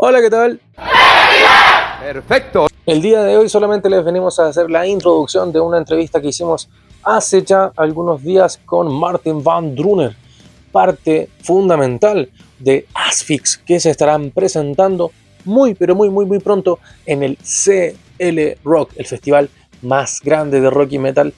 Hola, ¿qué tal? Perfecto. El día de hoy solamente les venimos a hacer la introducción de una entrevista que hicimos hace ya algunos días con Martin van Drunen, parte fundamental de Asphyx, que se estarán presentando muy pronto en el CL Rock, el festival más grande de rock y metal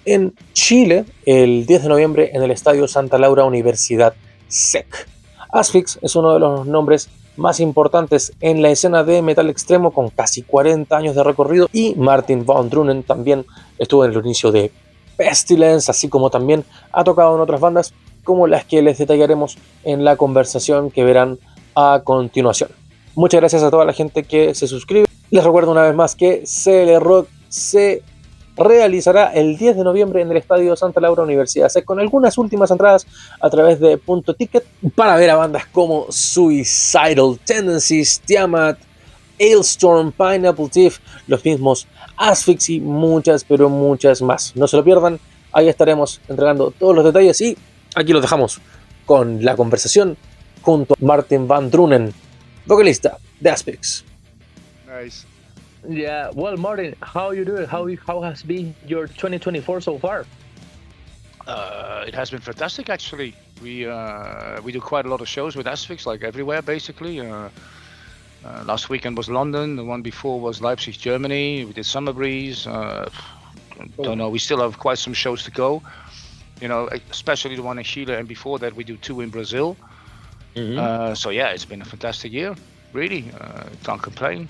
en Chile, el 10 de noviembre en el Estadio Santa Laura Universidad SEC. Asphyx es uno de los nombres más importantes en la escena de metal extremo, con casi 40 años de recorrido, y Martin van Drunen también estuvo en el inicio de Pestilence, así como también ha tocado en otras bandas como las que les detallaremos en la conversación que verán a continuación. Muchas gracias a toda la gente que se suscribe. Les recuerdo una vez más que CL Rock se realizará el 10 de noviembre en el Estadio Santa Laura Universidad SEC, con algunas últimas entradas a través de Punto Ticket para ver a bandas como Suicidal Tendencies, Tiamat, Hailstorm, Pineapple Thief, los mismos Asphyx y muchas, pero muchas más. No se lo pierdan, ahí estaremos entregando todos los detalles y aquí los dejamos con la conversación junto a Martin van Drunen, vocalista de Asphyx. Nice. Yeah, well, Martin, how you doing? How has been your 2024 so far? It has been fantastic, actually. We do quite a lot of shows with Asphyx, like everywhere, basically. Last weekend was London. The one before was Leipzig, Germany. We did Summer Breeze. Don't know. We still have quite some shows to go. You know, especially the one in Chile, and before that we do 2 in Brazil. Mm-hmm. So yeah, it's been a fantastic year. Really, can't complain.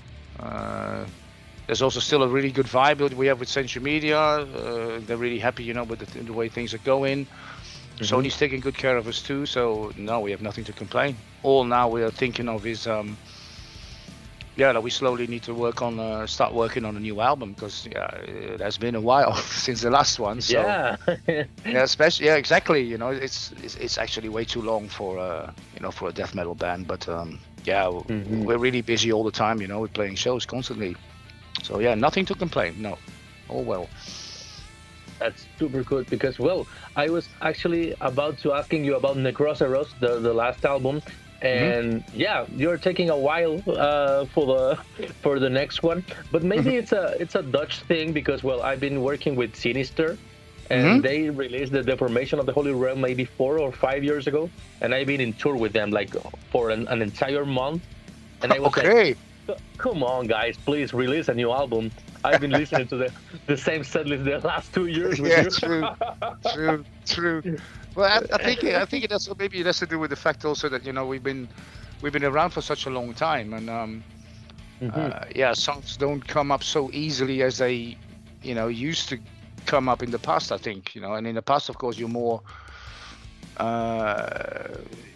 There's also still a really good vibe that we have with Century Media. They're really happy, you know, with the way things are going. Mm-hmm. Sony's taking good care of us too, so no, we have nothing to complain. All now we are thinking of is, that we slowly need to start working on a new album, because it has been a while since the last one. So, yeah, especially exactly. You know, it's actually way too long for for a death metal band, but mm-hmm. We're really busy all the time. You know, we're playing shows constantly. So yeah, nothing to complain. No, all well. That's super good, because I was actually about to asking you about Necroceros, the last album, and you're taking a while for the next one, but maybe it's a Dutch thing, because I've been working with Sinister, and they released the Deformation of the Holy Realm maybe 4 or 5 years ago, and I've been in tour with them like for an entire month, and I was okay. Come on, guys, please release a new album. I've been listening to the same setlist the last 2 years with you. True. Well, I think it has, maybe it has to do with the fact also that we've been around for such a long time, and songs don't come up so easily as they used to come up in the past. I think and in the past, of course, you're more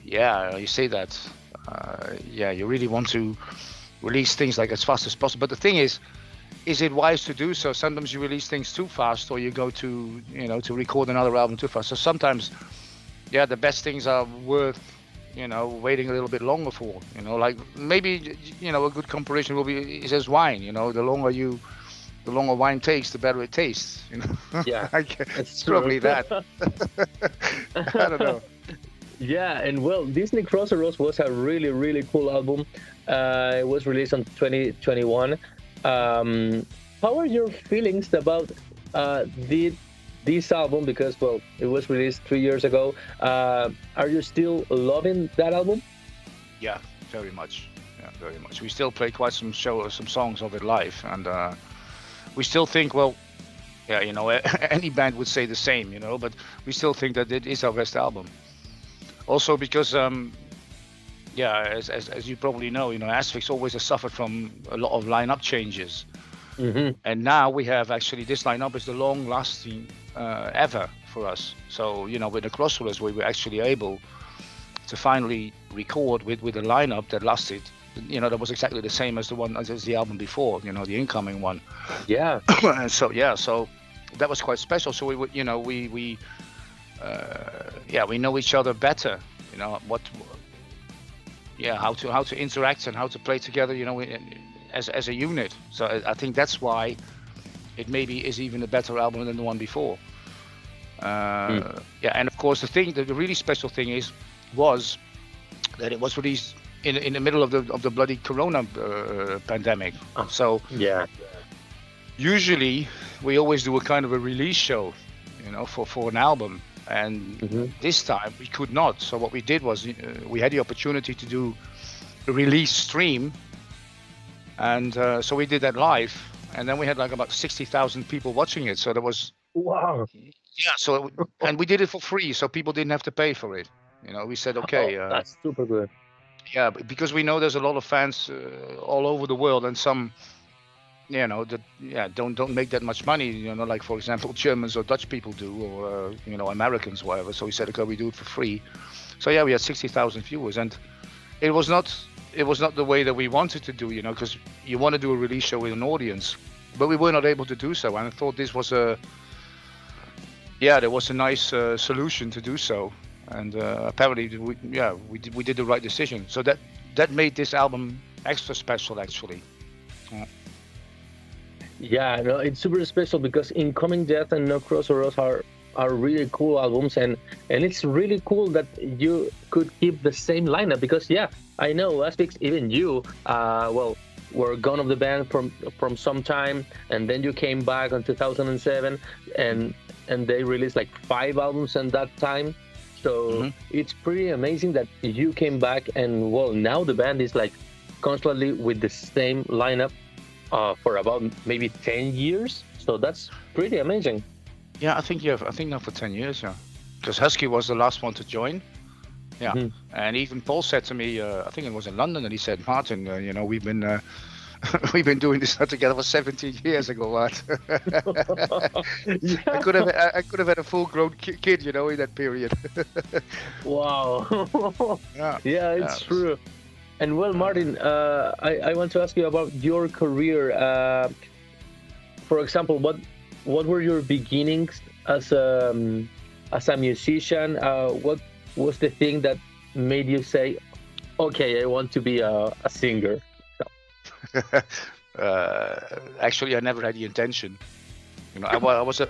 you say that you really want to release things like as fast as possible, but the thing is it wise to do so? Sometimes you release things too fast, or you go to to record another album too fast. So sometimes the best things are worth waiting a little bit longer for. Like maybe a good comparison is as wine. The longer wine takes, the better it tastes. Yeah, it's probably that. I don't know. Yeah, and this Necroceros was a really, really cool album. It was released in 2021. How are your feelings about this album? Because it was released 3 years ago. Are you still loving that album? Yeah, very much. Yeah, very much. We still play quite some songs of it live, and we still think, any band would say the same, but we still think that it is our best album. Also because, as you probably know, Asphyx always has suffered from a lot of lineup changes. Mm-hmm. And now we have actually, this lineup is the long-lasting ever for us. So, with the Crossroads, we were actually able to finally record with a lineup that lasted, that was exactly the same as the album before, the incoming one. Yeah. So that was quite special. So we know each other better, how to interact and how to play together, as a unit. So I think that's why it maybe is even a better album than the one before. And of course the really special thing was that it was released in the middle of the bloody Corona pandemic. So Yeah. usually we always do a kind of a release show, for an album. And this time we could not. So what we did was we had the opportunity to do a release stream, and so we did that live. And then we had like about 60,000 people watching it. So there was Wow. So and we did it for free, so people didn't have to pay for it. We said okay. That's super good. Yeah, because we know there's a lot of fans all over the world, and some, don't make that much money. Like for example, Germans or Dutch people do, or Americans, whatever. So we said, okay, we do it for free. So yeah, we had 60,000 viewers, and it was not the way that we wanted to do, because you want to do a release show with an audience, but we were not able to do so. And I thought this was there was a nice solution to do so. And apparently, we did the right decision. So that made this album extra special, actually. Yeah, no, it's super special because Incoming Death and No Cross or Rose are really cool albums, and it's really cool that you could keep the same lineup, because I know Asphyx, even you, were gone of the band from some time, and then you came back in 2007, and they released like 5 albums in that time. So it's pretty amazing that you came back, and now the band is like constantly with the same lineup for about maybe 10 years. So that's pretty amazing. Yeah, I think now for 10 years, because Husky was the last one to join. Yeah, and even Paul said to me, I think it was in London, and he said, Martin, we've been we've been doing this together for 17 years ago, Matt. I could have had a full-grown kid, in that period. Wow. Yeah, it's true. And Martin, I want to ask you about your career. For example, what were your beginnings as a musician? What was the thing that made you say, okay, I want to be a singer? Actually, I never had the intention. I was a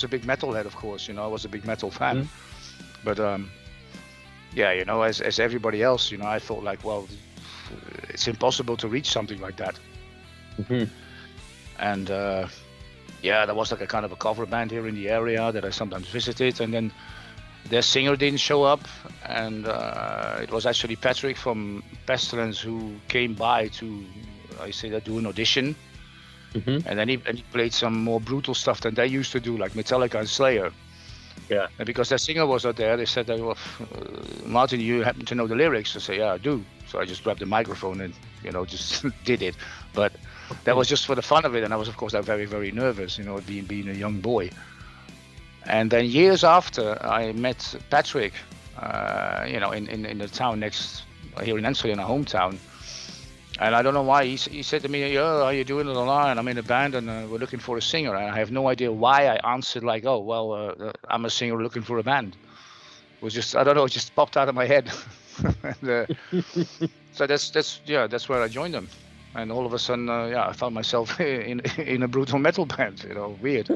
big metalhead, of course. I was a big metal fan. But as everybody else, I thought like, well, it's impossible to reach something like that. And there was like a kind of a cover band here in the area that I sometimes visited, and then their singer didn't show up, and it was actually Patrick from Pestilence who came by to, do an audition. And then he played some more brutal stuff than they used to do, like Metallica and Slayer. Yeah. And because their singer was not there, they said, Martin, you happen to know the lyrics? I say, yeah, I do. So I just grabbed the microphone and, just did it. But that was just for the fun of it. And I was, of course, very, very nervous, being a young boy. And then years after, I met Patrick, in the town next, here in Amsterdam, in our hometown. And I don't know why, he said to me, how are you doing? And I'm in a band, and we're looking for a singer. And I have no idea why I answered like, I'm a singer looking for a band. It was just, I don't know, it just popped out of my head. And, so that's where I joined them. And all of a sudden, I found myself in a brutal metal band. Weird.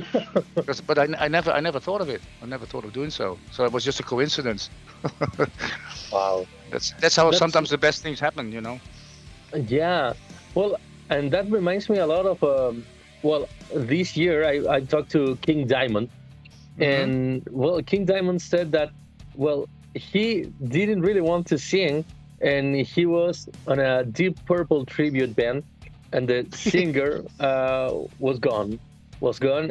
But I never thought of it. I never thought of doing so. So it was just a coincidence. Wow. That's how sometimes the best things happen. Yeah. Well, and that reminds me a lot of. This year I talked to King Diamond, and King Diamond said that he didn't really want to sing. And he was on a Deep Purple tribute band, and the singer was gone,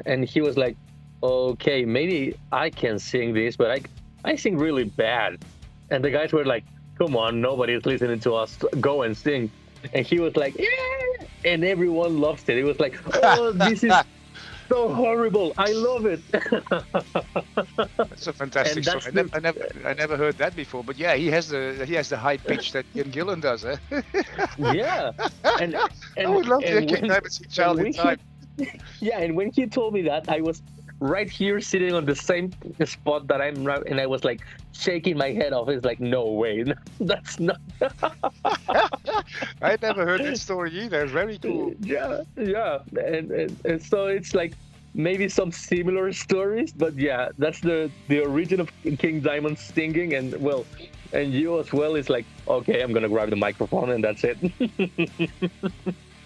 and he was like, okay, maybe I can sing this, but I sing really bad. And the guys were like, come on, nobody's listening to us, go and sing. And he was like, yeah, and everyone loves it. It was like, oh, this is so horrible, I love it. That's a fantastic song. I never heard that before. But yeah, he has the high pitch that Ian Gillan does, eh? Yeah, and I would love to get Diamond's child in time. Yeah, and when he told me that, I was right here sitting on the same spot that I'm right, and I was like shaking my head off. It's like, no way, that's not. I never heard that story either. Very cool. Yeah, and so it's like maybe some similar stories, but yeah, that's the origin of King Diamond singing, and well, and you as well is like, okay, I'm gonna grab the microphone and that's it.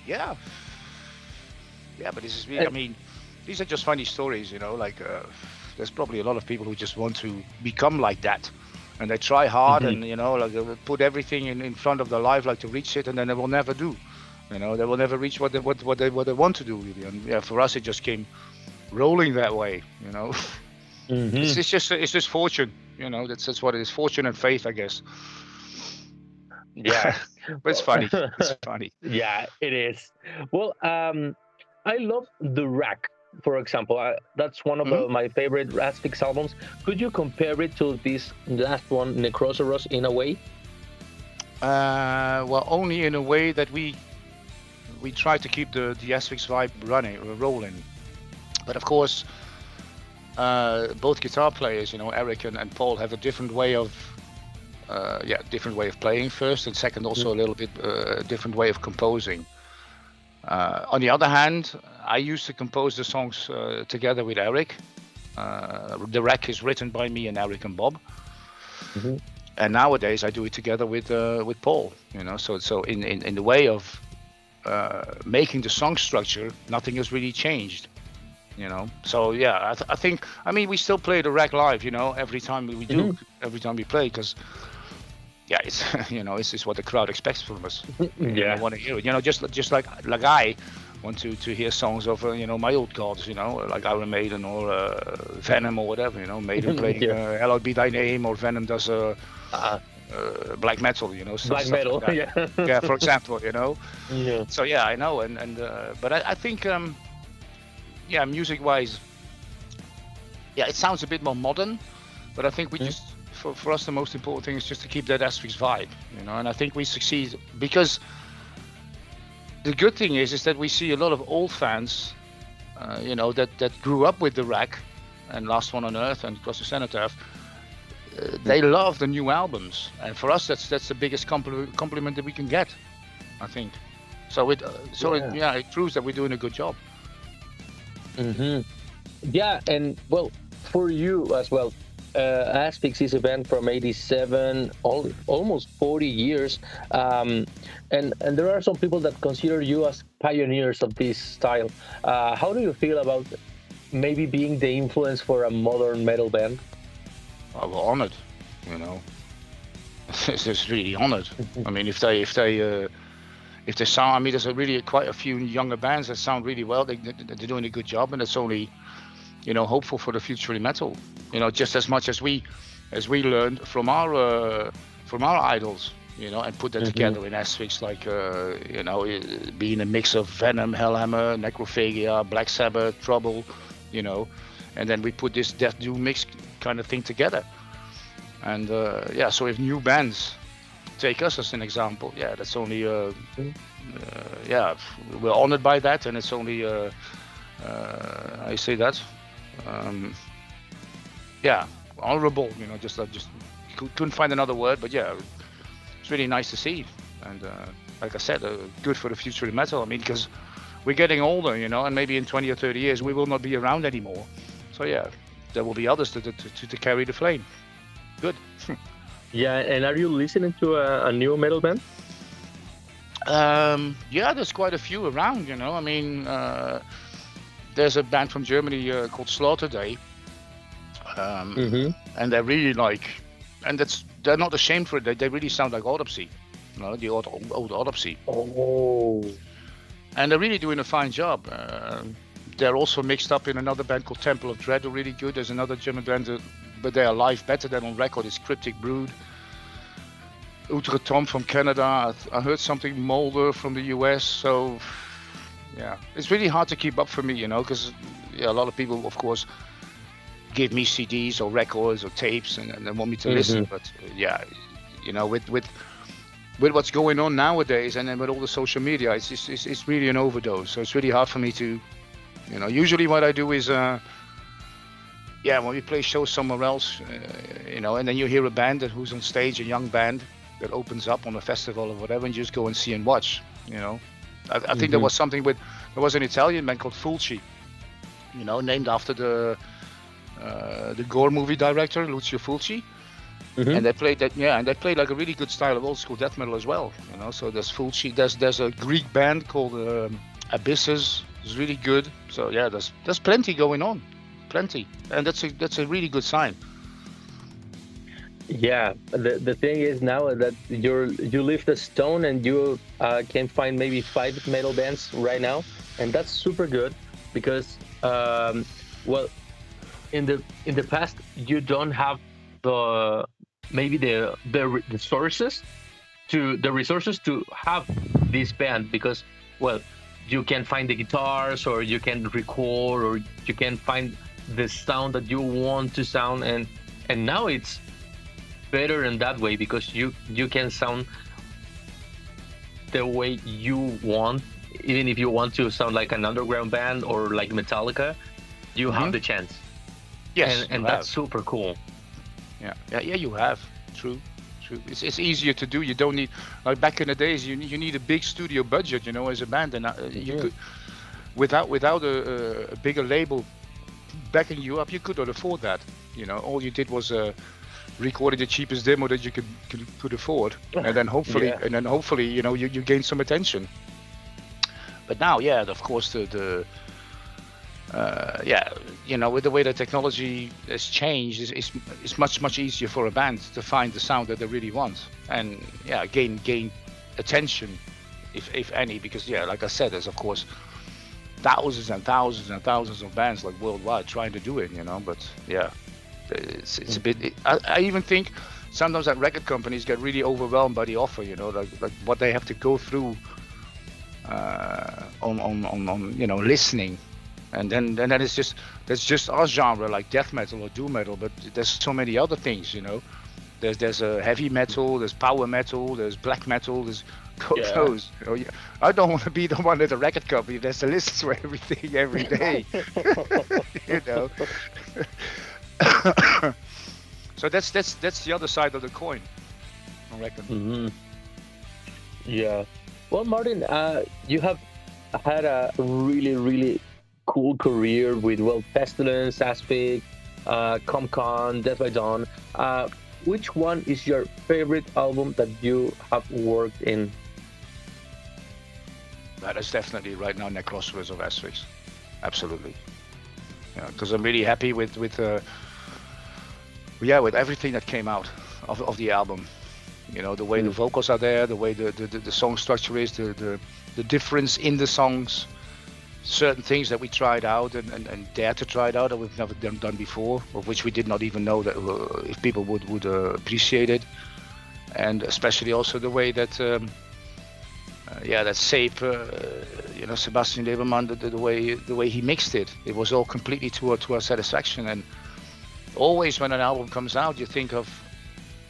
Yeah, yeah, but this is really, I mean, these are just funny stories, you know. Like, there's probably a lot of people who just want to become like that, and they try hard, and you know, like they will put everything in front of their life, like to reach it, and then they will never do. You know, they will never reach what they want to do, really. And yeah, for us, it just came rolling that way. You know, it's just fortune. You know, that's what it is. Fortune and faith, I guess. Yeah. But it's funny. It's funny. Yeah, it is. Well, I love the Rack, for example. That's one of my favorite Asphyx albums. Could you compare it to this last one, Necrosaurus, in a way? Well, only in a way that we try to keep the Asphyx vibe rolling. But of course, both guitar players, you know, Eric and Paul, have a different way of playing first, and second also a little bit different way of composing. On the other hand, I used to compose the songs together with Eric. The Rack is written by me and Eric and Bob. And nowadays I do it together with Paul. You know, so in the way of making the song structure, nothing has really changed. You know, so yeah, I think, I mean, we still play the Rack live. You know, every time we do, every time we play, because yeah, it's you know, it's what the crowd expects from us. Yeah, I want to hear it. You know, just like I want to hear songs of you know, my old gods. You know, like Iron Maiden or Venom or whatever. You know, Maiden playing "Hallowed Be Thy Name," or Venom does black metal. You know, black metal. Like yeah, yeah, for example. You know. Yeah. So yeah, I know, and but I think yeah, music-wise, yeah, it sounds a bit more modern, but I think we just, for us, the most important thing is just to keep that Asphyx vibe, you know, and I think we succeed, because the good thing is that we see a lot of old fans, you know, that grew up with the Rack and Last One on Earth and Cross the Cenotaph. They love the new albums, and for us, that's the biggest compliment that we can get, I think. So it proves that we're doing a good job. Yeah, and well, for you as well, Asphyx is a band from '87, almost 40 years, and there are some people that consider you as pioneers of this style. How do you feel about maybe being the influence for a modern metal band? Well, we're honored, you know. It's just really honored. I mean, if they sound, I mean, there's really quite a few younger bands that sound really well. They're doing a good job, and it's only, you know, hopeful for the future in metal. You know, just as much as we learned from our idols, you know, and put that together in Asphyx, like you know, being a mix of Venom, Hellhammer, Necrophagia, Black Sabbath, Trouble, you know, and then we put this Death Doom mix kind of thing together. And yeah, so if new bands take us as an example, yeah, that's only yeah, we're honored by that, and it's only I say that yeah, honorable, you know, just couldn't find another word, but yeah, it's really nice to see. And like I said, good for the future in metal. I mean, because we're getting older, you know, and maybe in 20 or 30 years we will not be around anymore, so yeah, there will be others to carry the flame. Good. Yeah, and are you listening to a new metal band? Yeah, there's quite a few around, you know. I mean, there's a band from Germany called Slaughter Day, and they're really like, and they're not ashamed for it. They really sound like Autopsy, you know, the old Autopsy. Oh. And they're really doing a fine job. They're also mixed up in another band called Temple of Dread, who are really good. There's another German band, but they are live better than on record, is Cryptic Brood. Ultra Tom from Canada. I heard something Molder from the US. So yeah, it's really hard to keep up for me, you know, because yeah, a lot of people, of course, give me CDs or records or tapes and they want me to listen. But yeah, you know, with what's going on nowadays, and then with all the social media, it's really an overdose. So it's really hard for me to, you know. Usually, what I do is, yeah, when we play shows somewhere else, you know, and then you hear a band who's on stage, a young band that opens up on a festival or whatever, and you just go and see and watch. You know, I think there was something there was an Italian band called Fulci. named after the Gore movie director Lucio Fulci. And they played that, and they played like a really good style of old school death metal as well. So there's Fulci, there's a Greek band called Abysses. It's really good. So yeah, there's plenty going on, plenty, and that's a really good sign. Yeah, the thing is now that you lift a stone and you can find maybe 5 metal bands right now, and that's super good because well, in the past you don't have the resources to have this band, because well, you can find the guitars, or you can record, or you can find the sound that you want to sound, and now it's better in that way, because you can sound the way you want. Even if you want to sound like an underground band or like Metallica, you have the chance. Yes, and that's super cool. Yeah, you have. True. It's easier to do. You don't need, like back in the days, you need a big studio budget, as a band, and you could, without a bigger label backing you up, you could not afford that. All you did was recorded the cheapest demo that you could afford, and then hopefully, you gain some attention. But now, of course, with the way the technology has changed, it's much easier for a band to find the sound that they really want, and gain attention, if any, because like I said, there's of course thousands and thousands and thousands of bands like worldwide trying to do it, but it's a bit. I even think sometimes that record companies get really overwhelmed by the offer, like what they have to go through on listening. And then it's just our genre, like death metal or doom metal, but there's so many other things, There's heavy metal, there's power metal, there's black metal, there's those. I don't want to be the one at the record company that's to listen to everything every day, So that's the other side of the coin, I reckon. Yeah. Well, Martin, you have had a really cool career with Pestilence, Asphyx, Comcon, Death by Dawn. Which one is your favorite album that you have worked in? That is definitely right now Necrosis of Asphyx. Absolutely. Because I'm really happy with everything that came out of the album. The way the vocals are there, the way the song structure is, the difference in the songs. Certain things that we tried out and dared to try it out that we've never done before, of which we did not even know that if people would appreciate it, and especially also the way that that Sape, Sebastian Lebermann, the way he mixed it was all completely to our satisfaction. And always when an album comes out, you think of,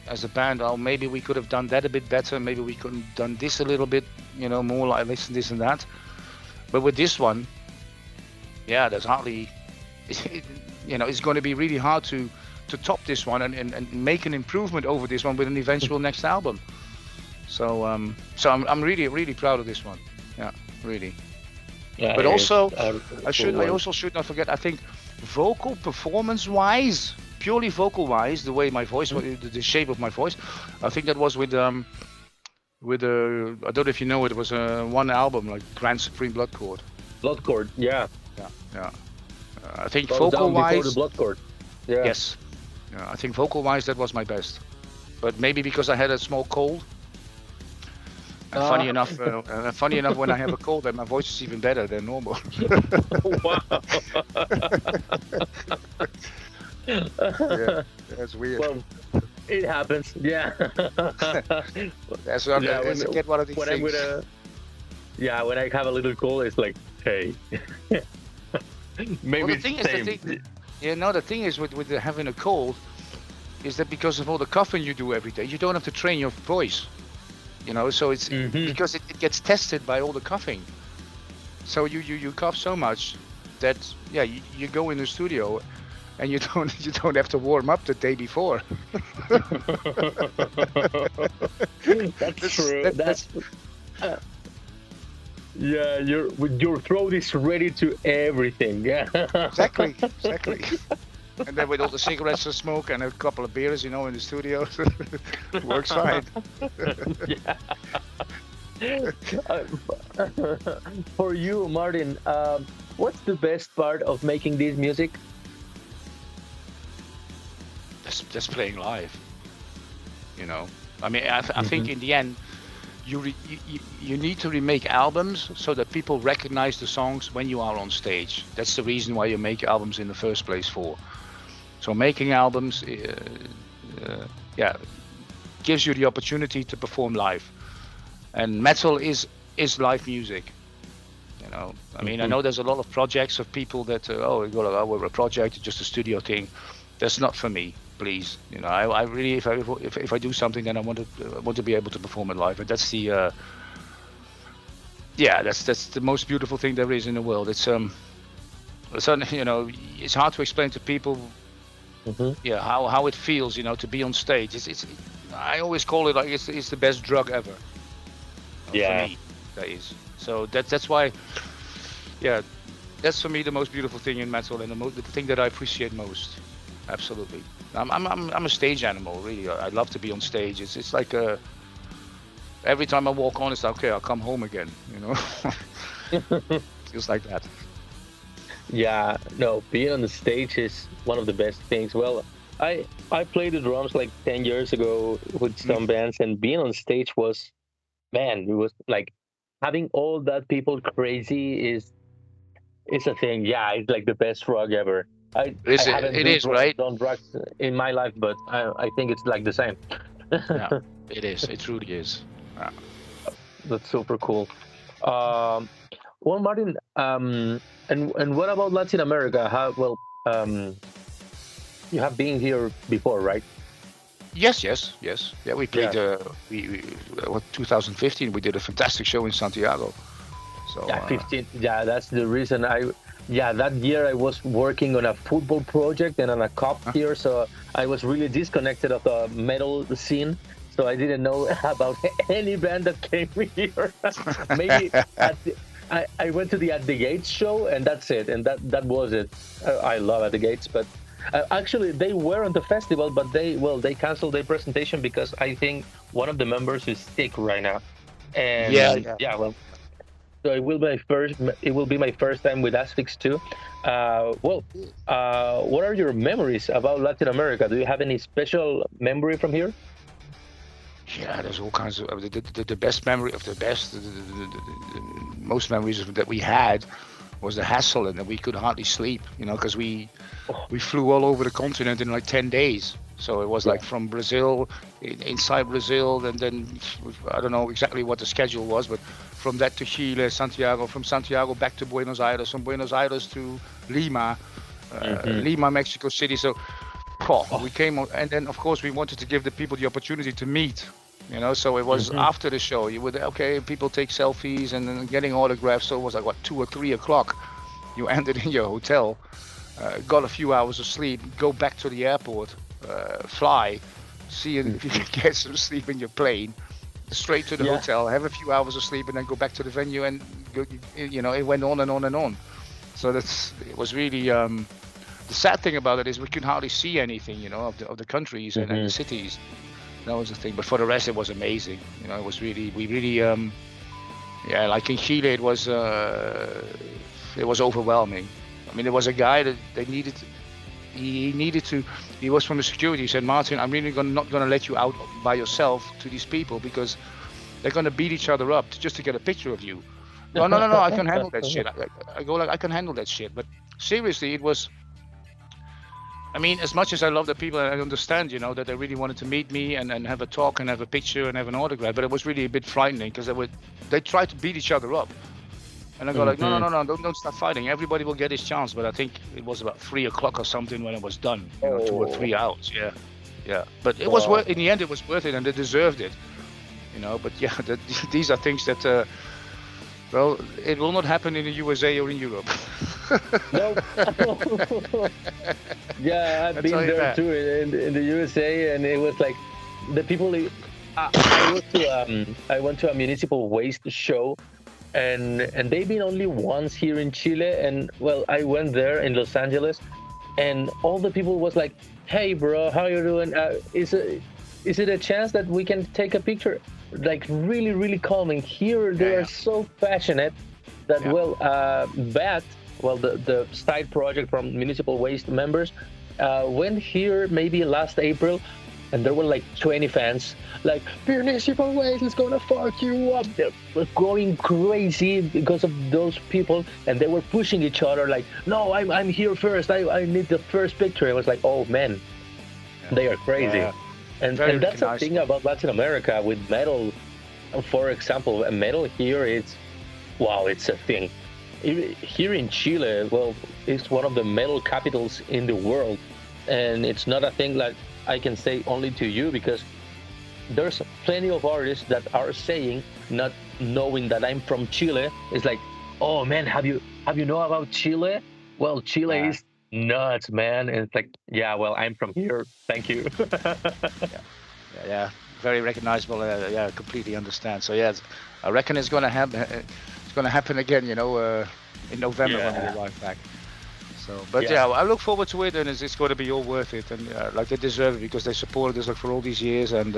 as a band, maybe we could have done that a bit better, maybe we could have done this a little bit, more like this and that. But with this one, there's hardly, it's going to be really hard to top this one and make an improvement over this one with an eventual next album. So I'm really proud of this one. Yeah, really. Yeah, but also, I also should not forget, I think vocal performance-wise, purely vocal-wise, the way my voice, the shape of my voice, I think that was with I don't know if you know it was one album, like Grand Supreme Blood Chord. Blood Chord, yeah. I think vocal-wise, the Blood Chord. Yeah. Yes. I think vocal-wise that was my best. But maybe because I had a small cold. And funny enough, when I have a cold, then my voice is even better than normal. Wow. That's weird. Well, it happens. Yeah. That's get one of these things. When I have a little cold, it's like, hey. Maybe the thing is with having a cold is that because of all the coughing you do every day, you don't have to train your voice. So it's because it gets tested by all the coughing. So you cough so much that you go in the studio and you don't have to warm up the day before. That's true. Yeah, your throat is ready to everything. Yeah. Exactly, exactly. And then with all the cigarettes to smoke and a couple of beers, in the studio, works fine. For you, Martin, what's the best part of making this music? Just playing live. I mean, I think in the end, you need to remake albums so that people recognize the songs when you are on stage. That's the reason why you make albums in the first place for. So making albums, gives you the opportunity to perform live. And metal is live music. I mean, I know there's a lot of projects of people that we're a project, just a studio thing. That's not for me. Please, I really, if I do something, then I want to be able to perform it live, and that's the that's the most beautiful thing there is in the world. It's it's hard to explain to people, how it feels, to be on stage. It's I always call it like it's the best drug ever. For me, that is. So that's why, that's for me the most beautiful thing in metal, and the thing that I appreciate most. Absolutely. I'm a stage animal, really. I love to be on stage. It's like every time I walk on, it's like, okay, I'll come home again. Feels like that. Yeah, no, being on the stage is one of the best things. Well, I played the drums like 10 years ago with some bands, and being on stage was, man, it was like having all that people crazy is a thing. Yeah, it's like the best drug ever. I haven't right? done drugs in my life, but I think it's like the same. Yeah, it is. It truly is. Yeah. That's super cool. Well, Martin, and what about Latin America? You have been here before, right? Yes. Yeah, we played. 2015. We did a fantastic show in Santiago. So 15. That's the reason that year I was working on a football project and on a cup here, so I was really disconnected of the metal scene. So I didn't know about any band that came here. Maybe I went to the At the Gates show, and that's it. And that was it. I love At the Gates, but actually they were on the festival, but they canceled their presentation because I think one of the members is sick right now. And so it will be my first time with Asphyx too. What are your memories about Latin America? Do you have any special memory from here? Yeah, there's all kinds of the best memory of the best. The most memories that we had was the hassle, and that we could hardly sleep. Because we flew all over the continent in like 10 days. So it was like from Brazil, inside Brazil, and then I don't know exactly what the schedule was, but from that to Chile, Santiago, from Santiago back to Buenos Aires, from Buenos Aires to Lima, Lima, Mexico City. So we came, and then of course we wanted to give the people the opportunity to meet. So it was after the show. You would people take selfies and then getting autographs. So it was like 2 or 3 o'clock. You ended in your hotel, got a few hours of sleep, go back to the airport. Fly, see if you can get some sleep in your plane, straight to the hotel, have a few hours of sleep, and then go back to the venue, and go, it went on and on and on. So it was really the sad thing about it is we could hardly see anything, of the countries and the cities. That was the thing. But for the rest, it was amazing. It was really like in Chile, it was overwhelming. I mean, there was a guy that he was from the security. He said, Martin, I'm really not going to let you out by yourself to these people because they're going to beat each other up just to get a picture of you. No, I can handle that shit. I can handle that shit. But seriously, it was, I mean, as much as I love the people, and I understand, that they really wanted to meet me and have a talk and have a picture and have an autograph, but it was really a bit frightening because they tried to beat each other up. And I go like, no, don't start fighting. Everybody will get his chance. But I think it was about 3 o'clock or something when it was done. 2 or 3 hours. Yeah. But it was in the end, it was worth it, and they deserved it. But yeah, these are things that, it will not happen in the USA or in Europe. No. Yeah, I've been there too in the USA, and it was like the people. I went to a municipal waste show. and they've been only once here in Chile. And well, I went there in Los Angeles, and all the people was like, "Hey, bro, how you doing? Is it a chance that we can take a picture?" Like really, really calming. Here they are so passionate that the side project from municipal waste members went here maybe last April, and there were like 20 fans, like municipal waste is gonna fuck you up. They're going crazy because of those people, and they were pushing each other like, no, I'm here first. I need the first picture. It was like, oh man, they are crazy. Yeah. And that's the thing about Latin America with metal. For example, metal here, it's a thing. Here in Chile, well, it's one of the metal capitals in the world, and it's not a thing like I can say only to you, because there's plenty of artists that are saying, not knowing that I'm from Chile, it's like, oh man, have you know about Chile? Well, Chile is nuts, man. And it's like, yeah, well, I'm from here. Thank you. Yeah, very recognizable. Yeah, completely understand. So yeah, I reckon it's gonna happen. It's gonna happen again, in November when we arrive back. So, but I look forward to it, and it's going to be all worth it, and like they deserve it, because they supported us like for all these years, and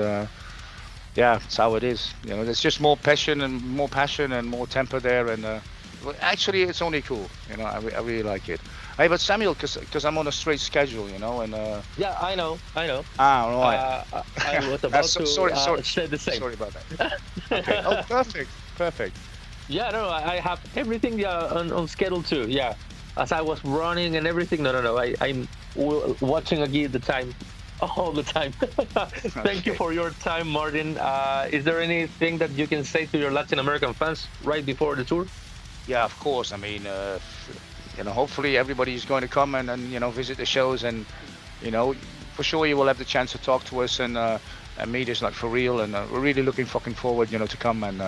that's how it is. There's just more passion and more temper there, and actually it's only cool. I really like it. Hey, but Samuel, because I'm on a straight schedule, and yeah, I know. All right. I was about sorry, say the same. Sorry about that. Okay. Oh, perfect. Yeah, no, I have everything on schedule too. Yeah, as I was running and everything. No. I'm watching again the time, all the time. Thank you for your time, Martin. Is there anything that you can say to your Latin American fans right before the tour? Yeah, of course. I mean, hopefully everybody is going to come and visit the shows, and for sure you will have the chance to talk to us and meet us like for real, and we're really looking fucking forward to come, and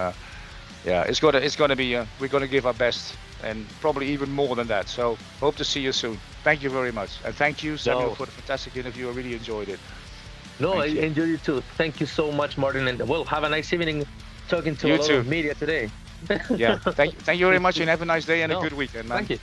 it's gonna be we're gonna give our best, and probably even more than that. So hope to see you soon. Thank you very much, and thank you, Samuel, for the fantastic interview. I really enjoyed it. No, I enjoyed it too. Thank you so much, Martin, and well, have a nice evening talking to a lot of media today. Yeah, thank you very much, and have a nice day and a good weekend, man. Thank you.